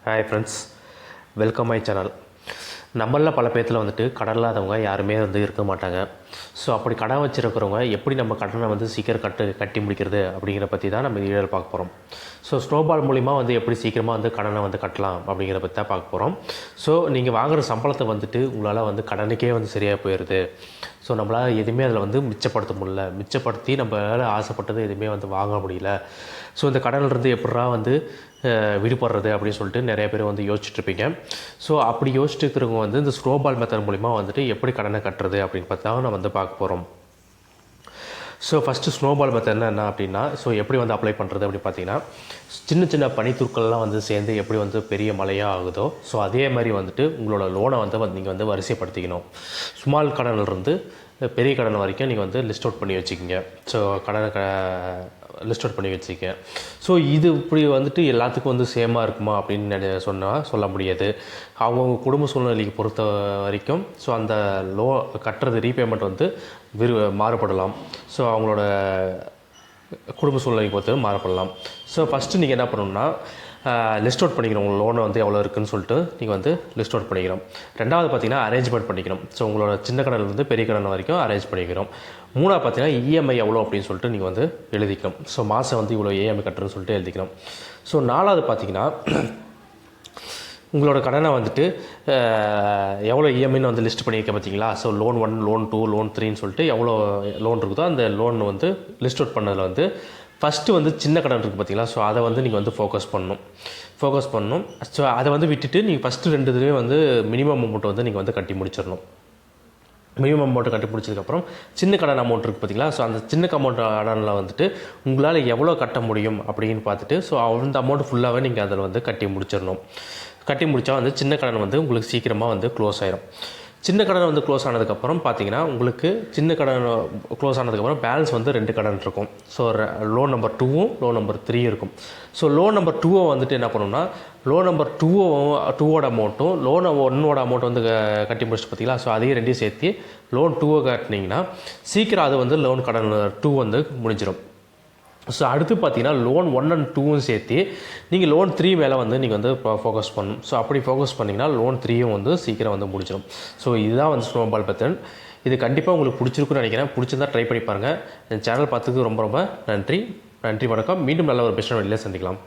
Hi friends, welcome my channel. நம்மளில் பல பேர்த்தில் வந்துட்டு கடன் இல்லாதவங்க யாருமே இருக்க மாட்டாங்க. ஸோ அப்படி கடன் வச்சுருக்கிறவங்க எப்படி நம்ம கடனை சீக்கிரம் கட்டி முடிக்கிறது அப்படிங்கிற பற்றி தான் நம்ம வீடியோவில் பார்க்க போகிறோம். ஸோ ஸ்னோபால் மூலிமா எப்படி சீக்கிரமாக கடனை கட்டலாம் அப்படிங்கிற பற்றி தான் பார்க்க போகிறோம். ஸோ நீங்கள் வாங்குகிற சம்பளத்தை உங்களால் கடனுக்கே சரியாக போயிடுது. ஸோ நம்மளால் எதுவுமே அதில் மிச்சப்படுத்த முடியல, மிச்சப்படுத்தி நம்மளால் ஆசைப்பட்டது எதுவுமே வாங்க முடியல. ஸோ இந்த கடனிலிருந்து எப்படா விடுபடுறது அப்படின்னு சொல்லிட்டு நிறைய பேர் யோசிச்சுட்ருப்பீங்க. ஸோ அப்படி யோசிச்சுட்டு இருக்கிறவங்க இந்த ஸ்னோபால் மெத்தட் மூலிமா எப்படி கடனை கட்டுறது அப்படின்னு பார்த்தா நம்ம பார்க்க போகிறோம். ஸோ ஃபஸ்ட்டு ஸ்னோபால் மெத்தட் என்ன அப்படின்னா, ஸோ எப்படி அப்ளை பண்ணுறது அப்படின்னு பார்த்தீங்கன்னா, சின்ன சின்ன பனித்துக்கள்லாம் சேர்ந்து எப்படி பெரிய மழையாக ஆகுதோ, ஸோ அதே மாதிரி உங்களோட லோனை நீங்கள் வரிசைப்படுத்திக்கணும். ஸ்மால் கடனிலிருந்து பெரிய கடன் வரைக்கும் நீங்கள் லிஸ்ட் அவுட் பண்ணி வச்சுக்கிங்க. ஸோ கடனை லிஸ்ட் அவுட் பண்ணி வச்சுக்க. ஸோ இது இப்படி எல்லாத்துக்கும் சேமாக இருக்குமா அப்படின்னு சொல்ல முடியாது. அவங்கவுங்க குடும்ப சூழ்நிலைக்கு பொறுத்த வரைக்கும் ஸோ அந்த கட்டுறது ரீபேமெண்ட் மாறுபடலாம். ஸோ அவங்களோட குடும்ப சூழ்நிலைக்கு பொறுத்து மாறுபடலாம். ஸோ ஃபஸ்ட்டு நீங்கள் என்ன பண்ணணும்னா, லிஸ்ட் அவுட் பண்ணிக்கணும். உங்கள் லோனை எவ்வளோ இருக்குதுன்னு சொல்லிட்டு நீங்கள் லிஸ்ட் அவுட் பண்ணிக்கணும். ரெண்டாவது பார்த்தீங்கன்னா அரேஞ்ச்மெண்ட் பண்ணிக்கணும். ஸோ உங்களோட சின்ன கடன்லேருந்து பெரிய கடன் வரைக்கும் அரேஞ்ச் பண்ணிக்கணும். மூணாவது பார்த்தீங்கன்னா இஎம்ஐ எவ்வளோ அப்படின்னு சொல்லிட்டு நீங்கள் எழுதிக்கணும். ஸோ மாதம் இவ்வளோ இஎம்ஐ கட்டுறதுன்னு சொல்லிட்டு எழுதிக்கணும். ஸோ நாலாவது பார்த்தீங்கன்னா, உங்களோட கடனை எவ்வளோ இஎம்ஐன்னு லிஸ்ட் பண்ணியிருக்க பார்த்தீங்களா. ஸோ லோன் 1, லோன் 2, லோன் 3ன்னு சொல்லிட்டு எவ்வளோ லோன் இருக்குதோ அந்த லோன் லிஸ்ட் அவுட் பண்ணதில் ஃபஸ்ட்டு சின்ன கடன் இருக்குது பார்த்தீங்களா. ஸோ அதை நீங்கள் ஃபோக்கஸ் பண்ணணும். ஸோ அதை விட்டுட்டு நீங்கள் ஃபஸ்ட்டு 2 இதுலேயே மினிமம் அமௌண்ட்டை நீங்கள் கட்டி முடிச்சிடணும். மினிமம் அமௌண்ட்டு கட்டி முடிச்சதுக்கப்புறம் சின்ன கடன் அமௌண்ட் இருக்குது பார்த்தீங்களா. ஸோ அந்த சின்ன அமௌண்ட் கடனில் உங்களால் எவ்வளோ கட்ட முடியும் அப்படின்னு பார்த்துட்டு ஸோ அந்த அமௌண்ட் ஃபுல்லாகவே நீங்கள் அதில் கட்டி முடிச்சிடணும். கட்டி முடித்தா சின்ன கடன் உங்களுக்கு சீக்கிரமாக க்ளோஸ் ஆயிடும். சின்ன கடன் க்ளோஸ் ஆனதுக்கப்புறம் பார்த்தீங்கன்னா, உங்களுக்கு சின்ன கடன் க்ளோஸ் ஆனதுக்கப்புறம் பேலன்ஸ் 2 கடன் இருக்கும். ஸோ லோன் நம்பர் 2வும் லோன் நம்பர் 3யும் இருக்கும். ஸோ லோன் நம்பர் 2வை என்ன பண்ணணும்னா, லோன் நம்பர் 2ஓட அமௌண்ட்டும் லோன் 1ஓட அமௌண்ட் கட்டி முடிச்சுட்டு பார்த்தீங்களா. ஸோ அதையும் ரெண்டையும் சேர்த்து லோன் 2வை கட்டினீங்கன்னா சீக்கிரம் அது லோன் கடன் 2 முடிஞ்சிடும். ஸோ அடுத்து பார்த்தீங்கன்னா லோன் 1 and 2வும் சேர்த்து நீங்கள் லோன் 3 மேலே நீங்கள் ஃபோக்கஸ் பண்ணணும். ஸோ அப்படி ஃபோக்கஸ் பண்ணிங்கன்னா லோன் 3யும் சீக்கிரம் முடிச்சிடும். ஸோ இதுதான் ஸ்னோபால் மெத்தட். இது கண்டிப்பாக உங்களுக்கு பிடிச்சிருக்குன்னு நினைக்கிறேன். பிடிச்சிருந்தா ட்ரை பண்ணி பாருங்கள். என் சேனல் பார்த்ததுக்கு ரொம்ப ரொம்ப நன்றி. வணக்கம். மீண்டும் நல்ல ஒரு பெஸ்ட்டான வீடியோவில் சந்திக்கலாம்.